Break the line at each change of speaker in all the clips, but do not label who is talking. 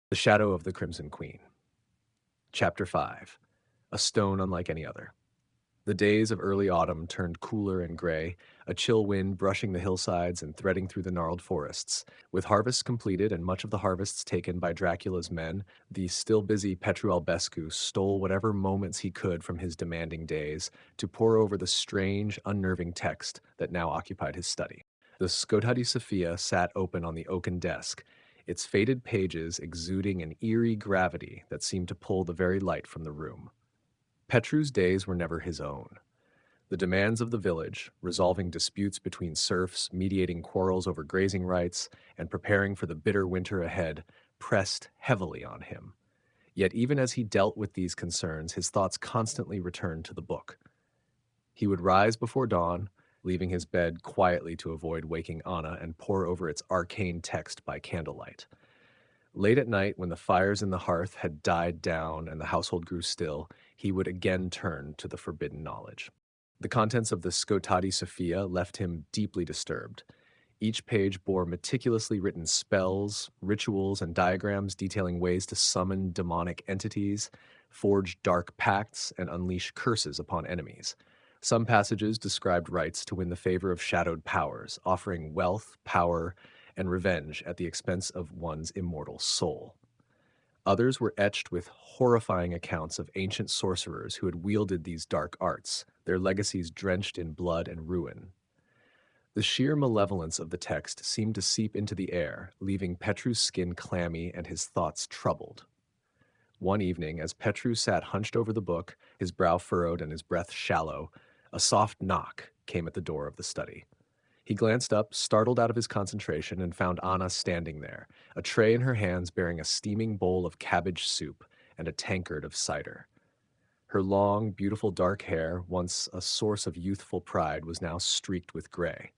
The Shadow of the Crimson Queen. Chapter 5. A Stone Unlike Any Other. The days of early autumn turned cooler and gray, a chill wind brushing the hillsides and threading through the gnarled forests. With harvests completed and much of the harvests taken by Dracula's men, the still busy Petru Albescu stole whatever moments he could from his demanding days to pore over the strange, unnerving text that now occupied his study. The Skotadi Sophia sat open on the oaken desk, its faded pages exuding an eerie gravity that seemed to pull the very light from the room. Petru's days were never his own. The demands of the village, resolving disputes between serfs, mediating quarrels over grazing rights, and preparing for the bitter winter ahead, pressed heavily on him. Yet even as he dealt with these concerns, his thoughts constantly returned to the book. He would rise before dawn, leaving his bed quietly to avoid waking Anna and pore over its arcane text by candlelight. Late at night, when the fires in the hearth had died down and the household grew still, he would again turn to the forbidden knowledge. The contents of the Skotadi Sophia left him deeply disturbed. Each page bore meticulously written spells, rituals, and diagrams detailing ways to summon demonic entities, forge dark pacts, and unleash curses upon enemies. Some passages described rites to win the favor of shadowed powers, offering wealth, power, and revenge at the expense of one's immortal soul. Others were etched with horrifying accounts of ancient sorcerers who had wielded these dark arts, their legacies drenched in blood and ruin. The sheer malevolence of the text seemed to seep into the air, leaving Petru's skin clammy and his thoughts troubled. One evening, as Petru sat hunched over the book, his brow furrowed and his breath shallow, a soft knock came at the door of the study. He glanced up, startled out of his concentration, and found Anna standing there, a tray in her hands bearing a steaming bowl of cabbage soup and a tankard of cider. Her long, beautiful dark hair, once a source of youthful pride, was now streaked with gray.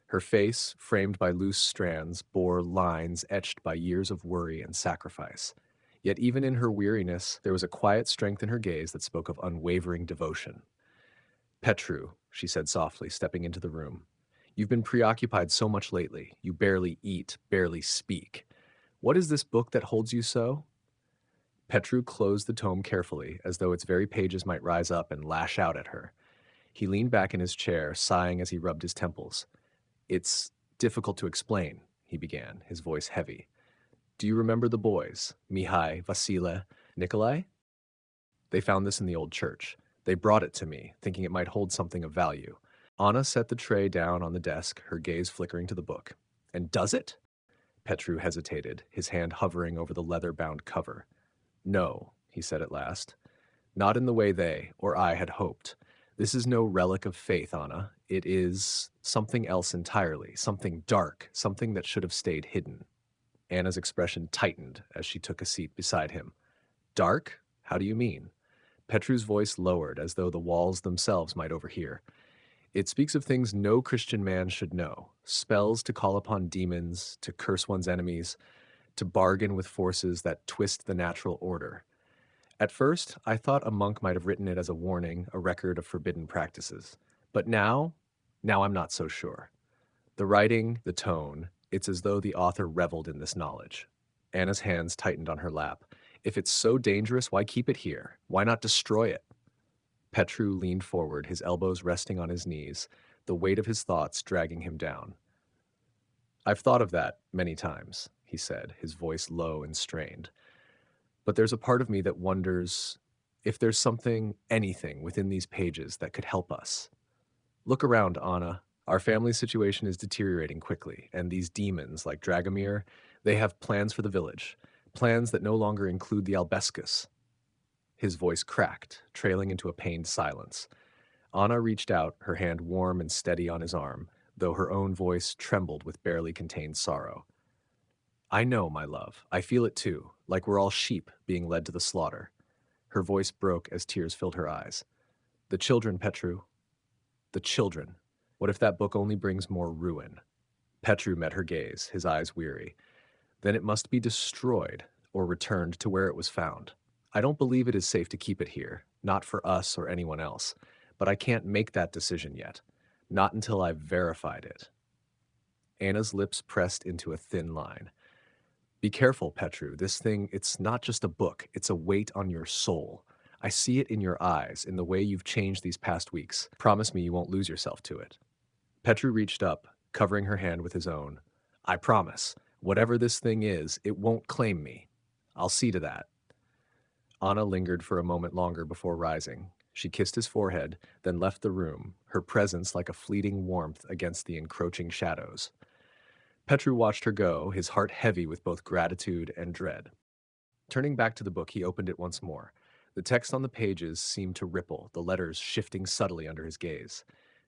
Her face, framed by loose strands, bore lines etched by years of worry and sacrifice. Yet even in her weariness, there was a quiet strength in her gaze that spoke of unwavering devotion. "Petru," she said softly, stepping into the room, "you've been preoccupied so much lately. You barely eat, barely speak. What is this book that holds you so?" Petru closed the tome carefully, as though its very pages might rise up and lash out at her. He leaned back in his chair, sighing as he rubbed his temples. "It's difficult to explain," he began, his voice heavy. "Do you remember the boys, Mihai, Vasile, Nikolai? They found this in the old church. They brought it to me, thinking it might hold something of value." Anna set the tray down on the desk, her gaze flickering to the book. "And does it?" Petru hesitated, his hand hovering over the leather-bound cover. "No," he said at last. "Not in the way they, or I, had hoped. This is no relic of faith, Anna. It is something else entirely, something dark, something that should have stayed hidden." Anna's expression tightened as she took a seat beside him. "Dark? How do you mean?" Petru's voice lowered, as though the walls themselves might overhear. "It speaks of things no Christian man should know. Spells to call upon demons, to curse one's enemies, to bargain with forces that twist the natural order. At first, I thought a monk might have written it as a warning, a record of forbidden practices. But now I'm not so sure. The writing, the tone, it's as though the author reveled in this knowledge." Anna's hands tightened on her lap. "If it's so dangerous, why keep it here? Why not destroy it?" Petru leaned forward, his elbows resting on his knees, the weight of his thoughts dragging him down. "I've thought of that many times," he said, his voice low and strained. "But there's a part of me that wonders if there's something, anything within these pages that could help us. Look around, Anna. Our family situation is deteriorating quickly, and these demons, like Dragomir, they have plans for the village, plans that no longer include the Albescus." His voice cracked, trailing into a pained silence. Anna reached out, her hand warm and steady on his arm, though her own voice trembled with barely contained sorrow. "I know, my love. I feel it too, like we're all sheep being led to the slaughter." Her voice broke as tears filled her eyes. "The children, Petru. The children. What if that book only brings more ruin?" Petru met her gaze, his eyes weary. "Then it must be destroyed or returned to where it was found. I don't believe it is safe to keep it here, not for us or anyone else, but I can't make that decision yet, not until I've verified it." Anna's lips pressed into a thin line. Be careful, Petru. This thing, it's not just a book, it's a weight on your soul. I see it in your eyes, in the way you've changed these past weeks. Promise me you won't lose yourself to it. Petru reached up, covering her hand with his own. I promise. Whatever this thing is, it won't claim me. I'll see to that. Anna lingered for a moment longer before rising. She kissed his forehead, then left the room, her presence like a fleeting warmth against the encroaching shadows. Petru watched her go, his heart heavy with both gratitude and dread. Turning back to the book, he opened it once more. The text on the pages seemed to ripple, the letters shifting subtly under his gaze.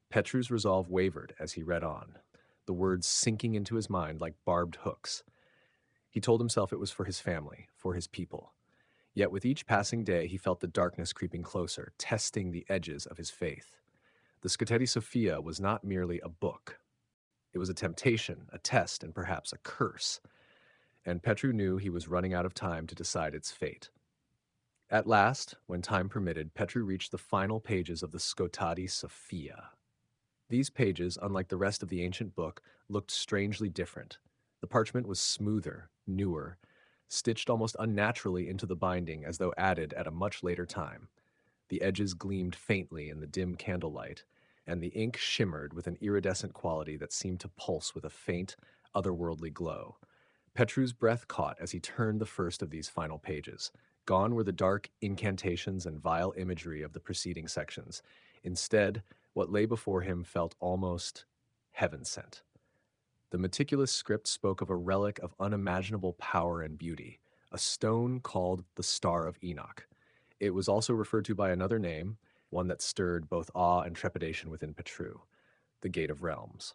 Petru's resolve wavered as he read on, the words sinking into his mind like barbed hooks. He told himself it was for his family, for his people. Yet with each passing day, he felt the darkness creeping closer, testing the edges of his faith. The Scotetti Sophia was not merely a book. It was a temptation, a test, and perhaps a curse. And Petru knew he was running out of time to decide its fate. At last, when time permitted, Petru reached the final pages of the Scotetti Sophia. These pages, unlike the rest of the ancient book, looked strangely different. The parchment was smoother, newer, stitched almost unnaturally into the binding as though added at a much later time. The edges gleamed faintly in the dim candlelight, and the ink shimmered with an iridescent quality that seemed to pulse with a faint, otherworldly glow. Petru's breath caught as he turned the first of these final pages. Gone were the dark incantations and vile imagery of the preceding sections. Instead, what lay before him felt almost heaven-sent. The meticulous script spoke of a relic of unimaginable power and beauty, a stone called the Star of Enoch. It was also referred to by another name, one that stirred both awe and trepidation within Petru, the Gate of Realms.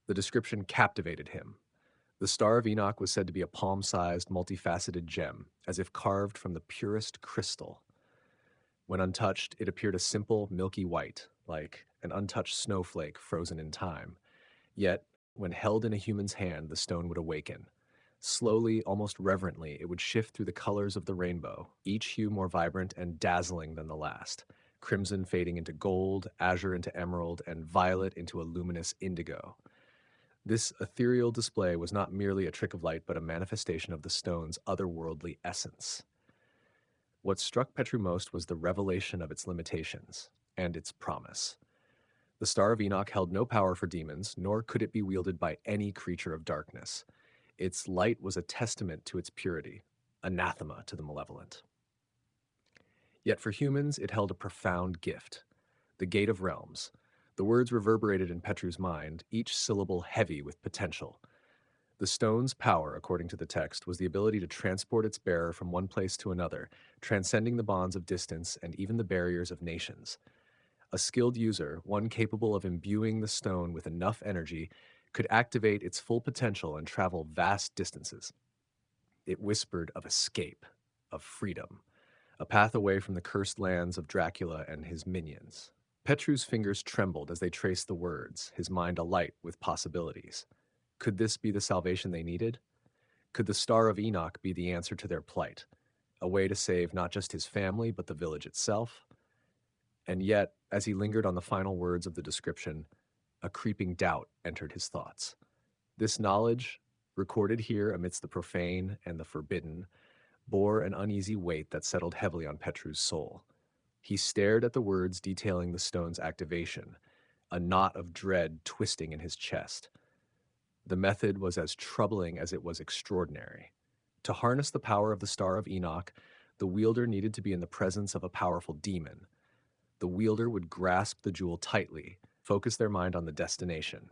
The description captivated him. The Star of Enoch was said to be a palm-sized, multifaceted gem, as if carved from the purest crystal. When untouched, it appeared a simple, milky white, like an untouched snowflake frozen in time. Yet, when held in a human's hand, the stone would awaken. Slowly, almost reverently, it would shift through the colors of the rainbow, each hue more vibrant and dazzling than the last, crimson fading into gold, azure into emerald, and violet into a luminous indigo. This ethereal display was not merely a trick of light, but a manifestation of the stone's otherworldly essence. What struck Petru most was the revelation of its limitations and its promise. The Star of Enoch held no power for demons, nor could it be wielded by any creature of darkness. Its light was a testament to its purity, anathema to the malevolent. Yet for humans, it held a profound gift, the Gate of Realms. The words reverberated in Petru's mind, each syllable heavy with potential. The stone's power, according to the text, was the ability to transport its bearer from one place to another, transcending the bonds of distance and even the barriers of nations. A skilled user, one capable of imbuing the stone with enough energy, could activate its full potential and travel vast distances. It whispered of escape, of freedom, a path away from the cursed lands of Dracula and his minions. Petru's fingers trembled as they traced the words, his mind alight with possibilities. Could this be the salvation they needed? Could the Star of Enoch be the answer to their plight? A way to save not just his family, but the village itself? And yet, as he lingered on the final words of the description, a creeping doubt entered his thoughts. This knowledge, recorded here amidst the profane and the forbidden, bore an uneasy weight that settled heavily on Petru's soul. He stared at the words detailing the stone's activation, a knot of dread twisting in his chest. The method was as troubling as it was extraordinary. To harness the power of the Star of Enoch, the wielder needed to be in the presence of a powerful demon. The wielder would grasp the jewel tightly, focus their mind on the destination,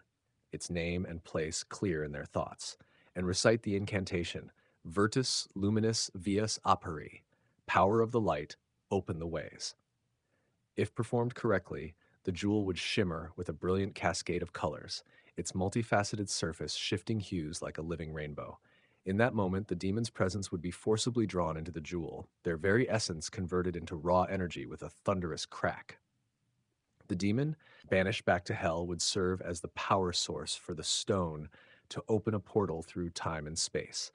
its name and place clear in their thoughts, and recite the incantation, Virtus Luminis Vias Aperi, power of the light, open the ways. If performed correctly, the jewel would shimmer with a brilliant cascade of colors, its multifaceted surface shifting hues like a living rainbow. In that moment, the demon's presence would be forcibly drawn into the jewel, their very essence converted into raw energy with a thunderous crack. The demon, banished back to hell, would serve as the power source for the stone to open a portal through time and space.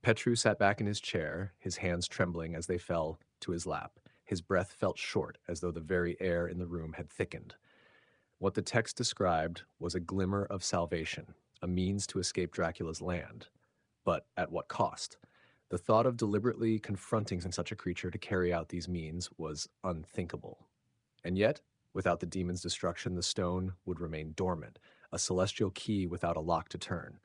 Petru sat back in his chair, his hands trembling as they fell to his lap. His breath felt short, as though the very air in the room had thickened. What the text described was a glimmer of salvation, a means to escape Dracula's land. But at what cost? The thought of deliberately confronting such a creature to carry out these means was unthinkable. And yet, without the demon's destruction, the stone would remain dormant, a celestial key without a lock to turn.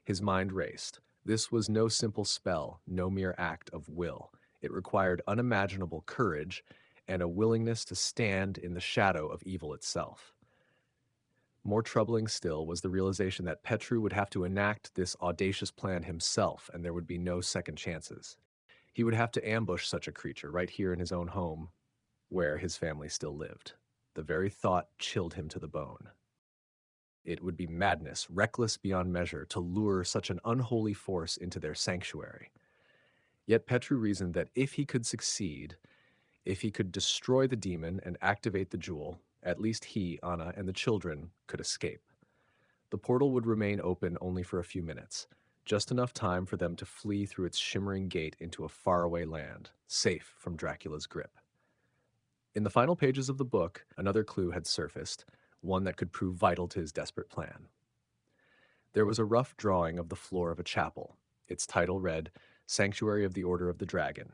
His mind raced. This was no simple spell, no mere act of will. It required unimaginable courage and a willingness to stand in the shadow of evil itself. More troubling still was the realization that Petru would have to enact this audacious plan himself, and there would be no second chances. He would have to ambush such a creature right here in his own home, where his family still lived. The very thought chilled him to the bone. It would be madness, reckless beyond measure, to lure such an unholy force into their sanctuary. Yet Petru reasoned that if he could succeed, if he could destroy the demon and activate the jewel, at least he, Anna, and the children could escape. The portal would remain open only for a few minutes, just enough time for them to flee through its shimmering gate into a faraway land, safe from Dracula's grip. In the final pages of the book, another clue had surfaced, one that could prove vital to his desperate plan. There was a rough drawing of the floor of a chapel. Its title read, Sanctuary of the Order of the Dragon.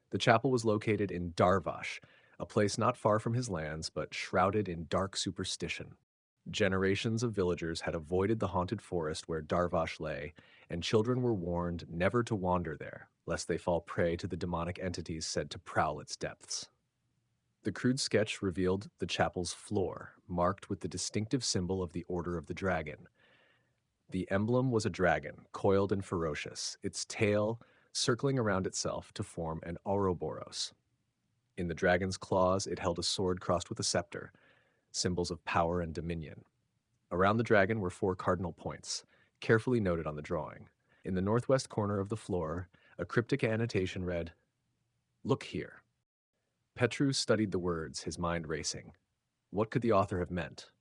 The chapel was located in Darvash, a place not far from his lands, but shrouded in dark superstition. Generations of villagers had avoided the haunted forest where Darvash lay, and children were warned never to wander there, lest they fall prey to the demonic entities said to prowl its depths. The crude sketch revealed the chapel's floor, marked with the distinctive symbol of the Order of the Dragon. The emblem was a dragon, coiled and ferocious, its tail circling around itself to form an Ouroboros. In the dragon's claws, it held a sword crossed with a scepter, symbols of power and dominion. Around the dragon were 4 cardinal points, carefully noted on the drawing. In the northwest corner of the floor, a cryptic annotation read, "Look here." Petru studied the words, his mind racing. What could the author have meant?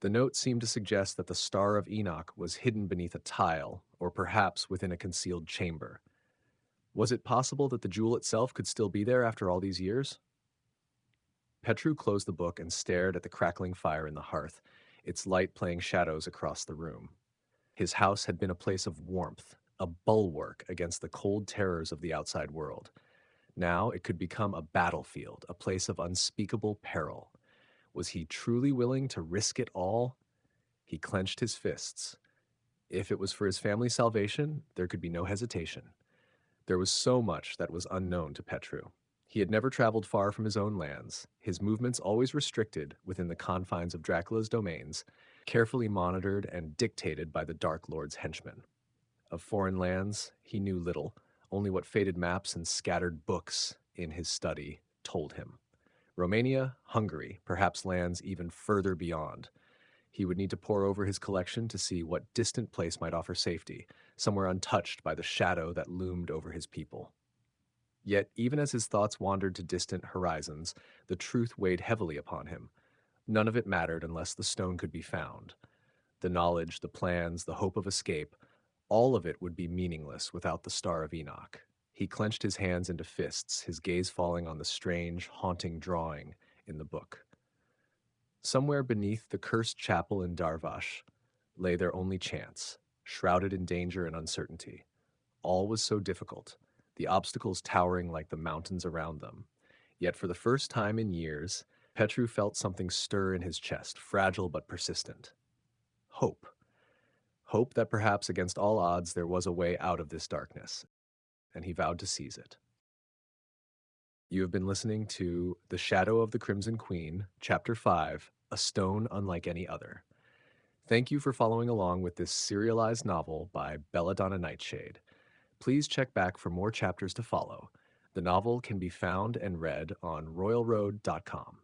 The note seemed to suggest that the Star of Enoch was hidden beneath a tile, or perhaps within a concealed chamber. Was it possible that the jewel itself could still be there after all these years? Petru closed the book and stared at the crackling fire in the hearth, its light playing shadows across the room. His house had been a place of warmth, a bulwark against the cold terrors of the outside world. Now it could become a battlefield, a place of unspeakable peril. Was he truly willing to risk it all? He clenched his fists. If it was for his family's salvation, there could be no hesitation. There was so much that was unknown to Petru. He had never traveled far from his own lands, his movements always restricted within the confines of Dracula's domains, carefully monitored and dictated by the Dark Lord's henchmen. Of foreign lands, he knew little, only what faded maps and scattered books in his study told him. Romania, Hungary, perhaps lands even further beyond. He would need to pore over his collection to see what distant place might offer safety, somewhere untouched by the shadow that loomed over his people. Yet, even as his thoughts wandered to distant horizons, the truth weighed heavily upon him. None of it mattered unless the stone could be found. The knowledge, the plans, the hope of escape, all of it would be meaningless without the Star of Enoch. He clenched his hands into fists, his gaze falling on the strange, haunting drawing in the book. Somewhere beneath the cursed chapel in Darvash lay their only chance, shrouded in danger and uncertainty. All was so difficult, the obstacles towering like the mountains around them. Yet for the first time in years, Petru felt something stir in his chest, fragile but persistent. Hope. Hope that perhaps against all odds there was a way out of this darkness, and he vowed to seize it. You have been listening to The Shadow of the Crimson Queen, Chapter 5, A Stone Unlike Any Other. Thank you for following along with this serialized novel by Belladonna Nightshade. Please check back for more chapters to follow. The novel can be found and read on royalroad.com.